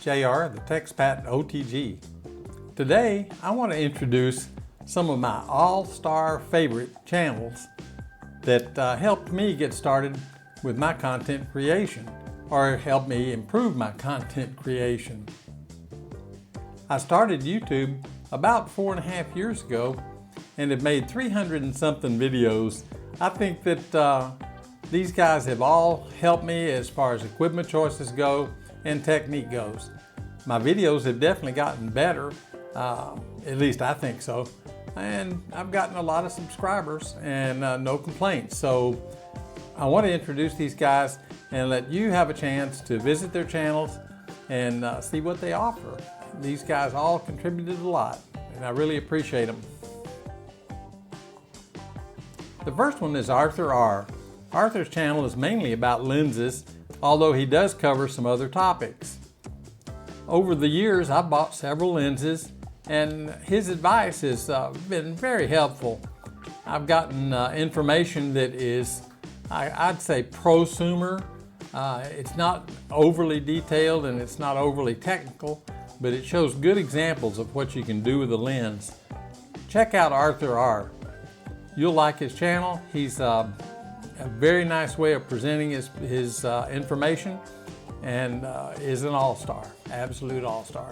JR, the TechSpat OTG. Today, I want to introduce some of my all-star favorite channels that helped me get started with my content creation, or helped me improve my content creation. I started YouTube about 4.5 years ago and have made 300 and something videos. I think that these guys have all helped me as far as equipment choices go and technique goes. My videos have definitely gotten better, at least I think so. And I've gotten a lot of subscribers and no complaints. So I want to introduce these guys and let you have a chance to visit their channels and see what they offer. These guys all contributed a lot and I really appreciate them. The first one is Arthur R. Arthur's channel is mainly about lenses, although he does cover some other topics. Over the years, I've bought several lenses, and his advice has been very helpful. I've gotten information that is, I'd say, prosumer. It's not overly detailed and it's not overly technical, but it shows good examples of what you can do with a lens. Check out Arthur R. You'll like his channel. He's a very nice way of presenting his information, and is an all-star, absolute all-star.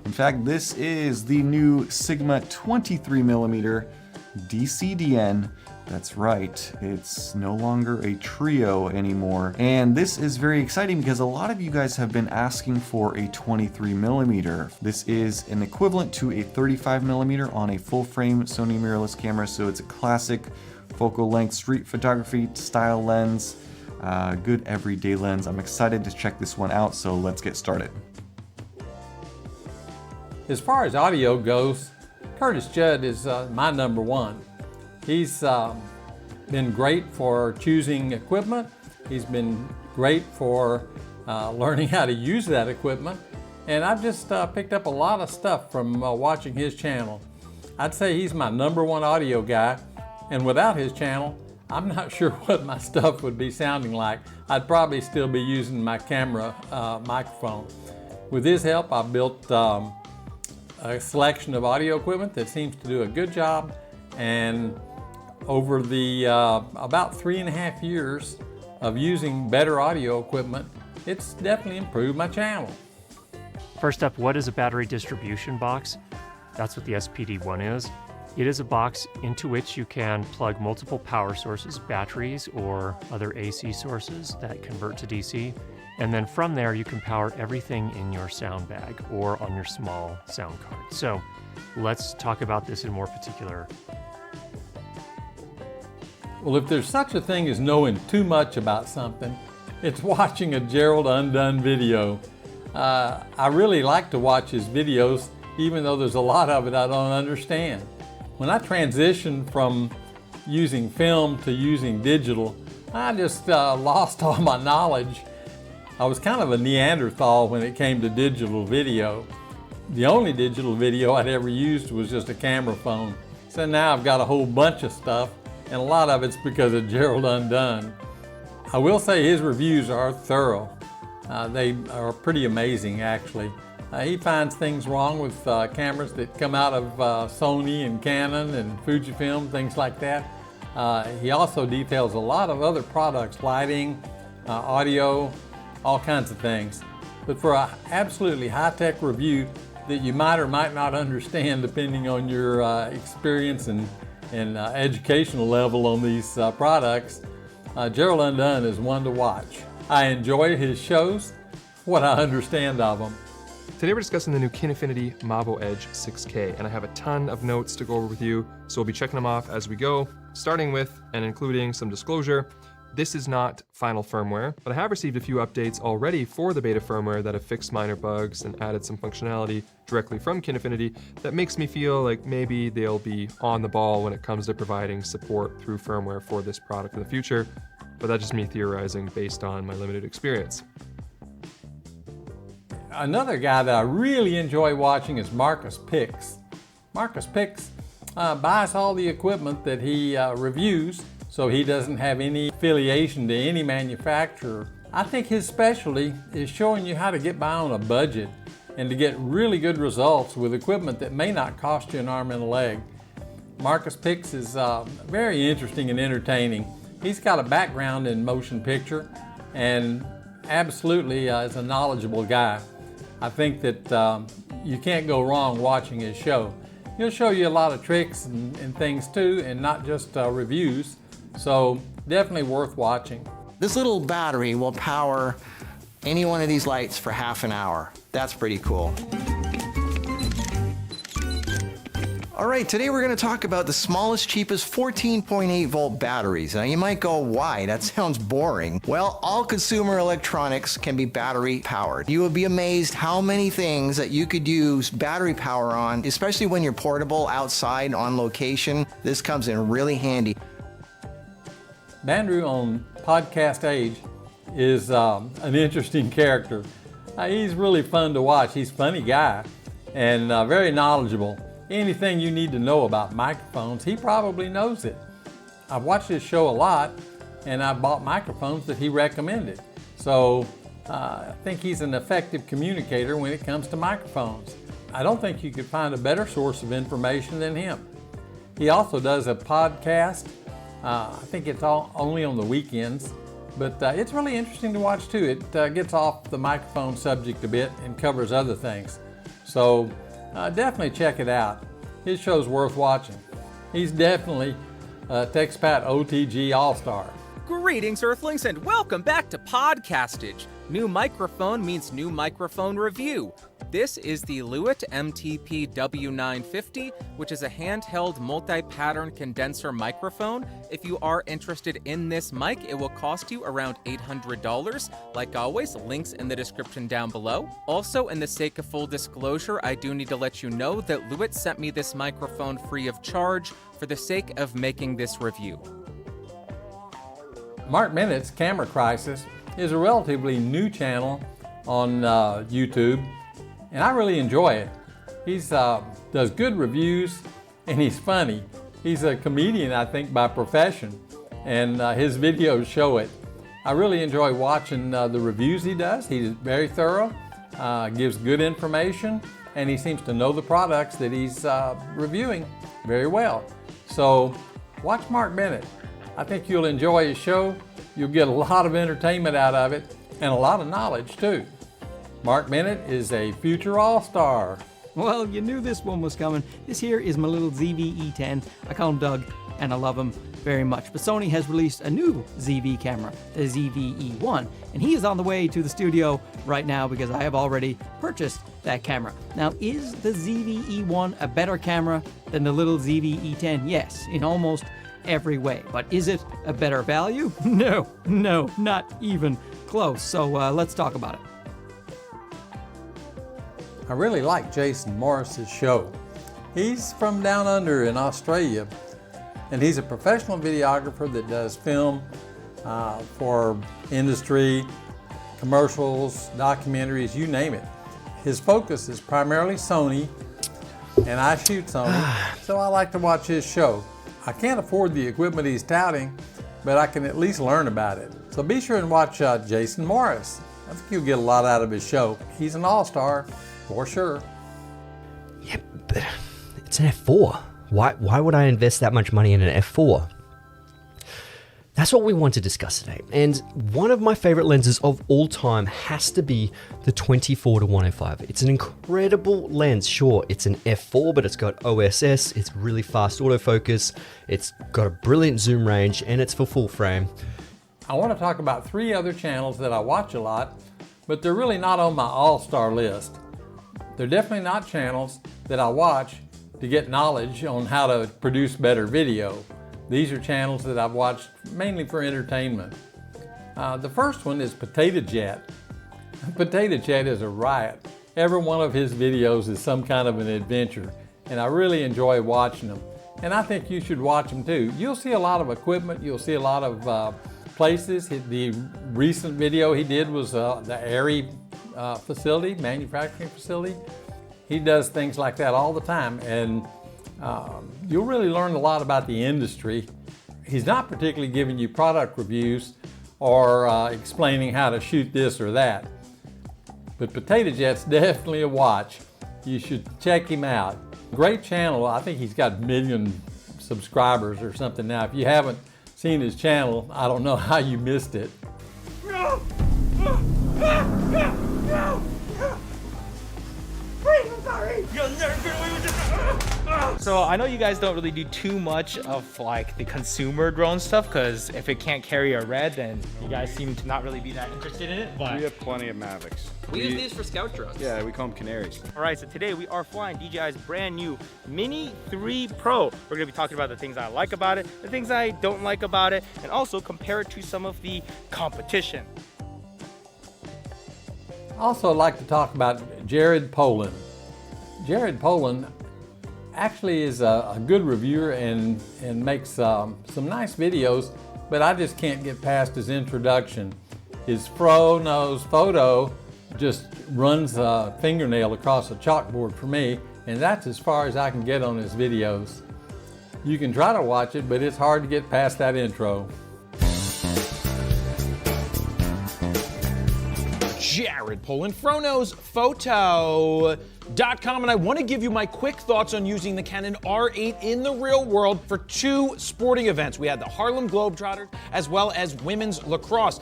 In fact, this is the new Sigma 23mm DCDN. That's right, it's no longer a trio anymore. And this is very exciting because a lot of you guys have been asking for a 23mm. This is an equivalent to a 35mm on a full frame Sony mirrorless camera, so it's a classic focal length street photography style lens, good everyday lens. I'm excited to check this one out, so let's get started. As far as audio goes, Curtis Judd is my number one. He's been great for choosing equipment. He's been great for learning how to use that equipment. And I've just picked up a lot of stuff from watching his channel. I'd say he's my number one audio guy. And without his channel, I'm not sure what my stuff would be sounding like. I'd probably still be using my camera microphone. With his help, I've built a selection of audio equipment that seems to do a good job. And over the about 3.5 years of using better audio equipment, it's definitely improved my channel. First up, what is a battery distribution box? That's what the SPD-1 is. It is a box into which you can plug multiple power sources, batteries or other AC sources that convert to DC. And then from there, you can power everything in your sound bag or on your small sound card. So let's talk about this in more particular. Well, if there's such a thing as knowing too much about something, it's watching a Gerald Undone video. I really like to watch his videos, even though there's a lot of it I don't understand. When I transitioned from using film to using digital, I just lost all my knowledge. I was kind of a Neanderthal when it came to digital video. The only digital video I'd ever used was just a camera phone. So now I've got a whole bunch of stuff, and a lot of it's because of Gerald Undone. I will say his reviews are thorough. They are pretty amazing, actually. He finds things wrong with cameras that come out of Sony and Canon and Fujifilm, things like that. He also details a lot of other products, lighting, audio, all kinds of things. But for an absolutely high-tech review that you might or might not understand depending on your experience and educational level on these products, Gerald Undone is one to watch. I enjoy his shows, what I understand of them. Today we're discussing the new Kinefinity Mavo Edge 6K, and I have a ton of notes to go over with you, so we'll be checking them off as we go, starting with and including some disclosure. This is not final firmware, but I have received a few updates already for the beta firmware that have fixed minor bugs and added some functionality directly from Kinefinity that makes me feel like maybe they'll be on the ball when it comes to providing support through firmware for this product in the future, but that's just me theorizing based on my limited experience. Another guy that I really enjoy watching is Marcus Pix. Marcus Pix buys all the equipment that he reviews, so he doesn't have any affiliation to any manufacturer. I think his specialty is showing you how to get by on a budget and to get really good results with equipment that may not cost you an arm and a leg. Marcus Picks is very interesting and entertaining. He's got a background in motion picture and absolutely is a knowledgeable guy. I think that you can't go wrong watching his show. He'll show you a lot of tricks and things too, and not just reviews. So definitely worth watching. This little battery will power any one of these lights for half an hour. That's pretty cool. All right, today we're going to talk about the smallest, cheapest 14.8 volt batteries. Now you might go, why? That sounds boring. Well, all consumer electronics can be battery powered. You will be amazed how many things that you could use battery power on, especially when you're portable outside on location. This comes in really handy. Bandrew on Podcast Age is an interesting character. He's really fun to watch. He's a funny guy and very knowledgeable. Anything you need to know about microphones, he probably knows it. I've watched his show a lot, and I bought microphones that he recommended. So I think he's an effective communicator when it comes to microphones. I don't think you could find a better source of information than him. He also does a podcast. I think it's only on the weekends, but it's really interesting to watch too. It gets off the microphone subject a bit and covers other things. So definitely check it out. His show's worth watching. He's definitely TechSpat OTG All-Star. Greetings, Earthlings, and welcome back to Podcastage. New microphone means new microphone review. This is the Lewitt MTP W950, which is a handheld multi-pattern condenser microphone. If you are interested in this mic, it will cost you around $800. Like always, links in the description down below. Also, in the sake of full disclosure, I do need to let you know that Lewitt sent me this microphone free of charge for the sake of making this review. Mark Bennett's Camera Crisis is a relatively new channel on YouTube, and I really enjoy it. He does good reviews, and he's funny. He's a comedian, I think, by profession, and his videos show it. I really enjoy watching the reviews he does. He's very thorough, gives good information, and he seems to know the products that he's reviewing very well. So watch Mark Bennett. I think you'll enjoy his show. You'll get a lot of entertainment out of it and a lot of knowledge too. Mark Bennett is a future all-star. Well, you knew this one was coming. This here is my little ZV-E10. I call him Doug, and I love him very much. But Sony has released a new ZV camera, the ZV-E1, and he is on the way to the studio right now because I have already purchased that camera. Now, is the ZV-E1 a better camera than the little ZV-E10? Yes, in almost every way. But is it a better value? No, not even close. So let's talk about it. I really like Jason Morris's show. He's from down under in Australia, and he's a professional videographer that does film for industry, commercials, documentaries, you name it. His focus is primarily Sony, and I shoot Sony, so I like to watch his show. I can't afford the equipment he's touting, but I can at least learn about it. So be sure and watch Jason Morris. I think you'll get a lot out of his show. He's an all-star, for sure. Yeah, but it's an F4. Why would I invest that much money in an F4? That's what we want to discuss today. And one of my favorite lenses of all time has to be the 24-105. It's an incredible lens. Sure, it's an F4, but it's got OSS, it's really fast autofocus, it's got a brilliant zoom range, and it's for full frame. I want to talk about 3 other channels that I watch a lot, but they're really not on my all-star list. They're definitely not channels that I watch to get knowledge on how to produce better video. These are channels that I've watched mainly for entertainment. The first one is Potato Jet. Potato Jet is a riot. Every one of his videos is some kind of an adventure, and I really enjoy watching them. And I think you should watch them too. You'll see a lot of equipment, you'll see a lot of places. The recent video he did was the Airy facility, manufacturing facility. He does things like that all the time, and you'll really learn a lot about the industry. He's not particularly giving you product reviews or explaining how to shoot this or that. But Potato Jet's definitely a watch. You should check him out. Great channel. I think he's got 1 million subscribers or something now. If you haven't seen his channel, I don't know how you missed it. So I know you guys don't really do too much of like the consumer drone stuff, because if it can't carry a red, then you guys seem to not really be that interested in it. But we have plenty of Mavics. we use these for scout drones. Yeah, we call them canaries. All right, so today we are flying DJI's brand new Mini 3 Pro. We're gonna be talking about the things I like about it, the things I don't like about it, and also compare it to some of the competition. I also like to talk about Jared Polin. Jared Polin actually is a good reviewer and makes some nice videos, but I just can't get past his introduction. His fro-nose photo just runs a fingernail across a chalkboard for me, and that's as far as I can get on his videos. You can try to watch it, but it's hard to get past that intro. Jared Polin, FroKnowsPhoto.com, and I want to give you my quick thoughts on using the Canon R8 in the real world for 2 sporting events. We had the Harlem Globetrotters as well as women's lacrosse.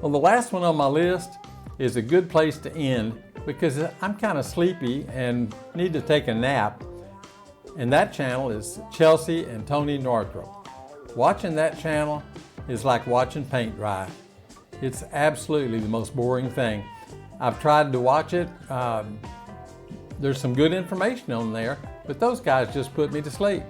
Well, the last one on my list is a good place to end because I'm kind of sleepy and need to take a nap. And that channel is Chelsea and Tony Northrup. Watching that channel is like watching paint dry. It's absolutely the most boring thing. I've tried to watch it. There's some good information on there, but those guys just put me to sleep.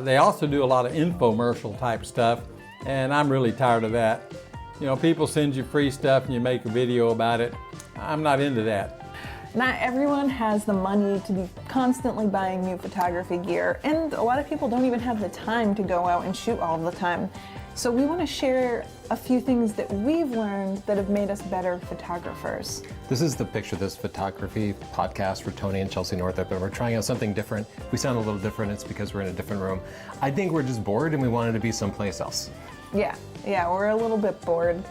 They also do a lot of infomercial type stuff, and I'm really tired of that. You know, people send you free stuff and you make a video about it. I'm not into that. Not everyone has the money to be constantly buying new photography gear, and a lot of people don't even have the time to go out and shoot all the time. So we want to share a few things that we've learned that have made us better photographers. This is the Picture This Photography podcast for Tony and Chelsea Northup, and we're trying out something different. If we sound a little different, it's because we're in a different room. I think we're just bored and we wanted to be someplace else. Yeah, we're a little bit bored.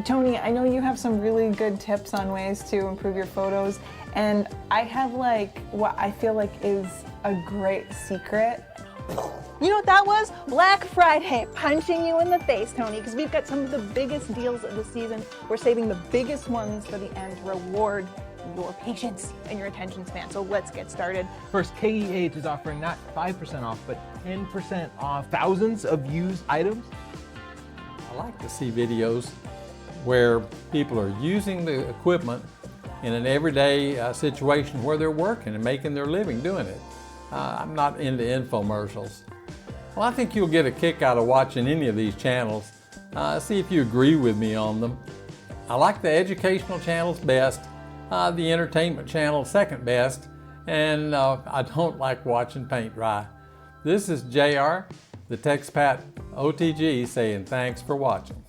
Tony, I know you have some really good tips on ways to improve your photos, and I have like what I feel like is a great secret. You know what that was? Black Friday, punching you in the face, Tony, because we've got some of the biggest deals of the season. We're saving the biggest ones for the end to reward your patience and your attention span. So let's get started. First, KEH is offering not 5% off, but 10% off thousands of used items. I like to see videos where people are using the equipment in an everyday situation where they're working and making their living doing it. I'm not into infomercials. Well, I think you'll get a kick out of watching any of these channels. See if you agree with me on them. I like the educational channels best, the entertainment channel second best, and I don't like watching paint dry. This is JR, the TexPat OTG, saying thanks for watching.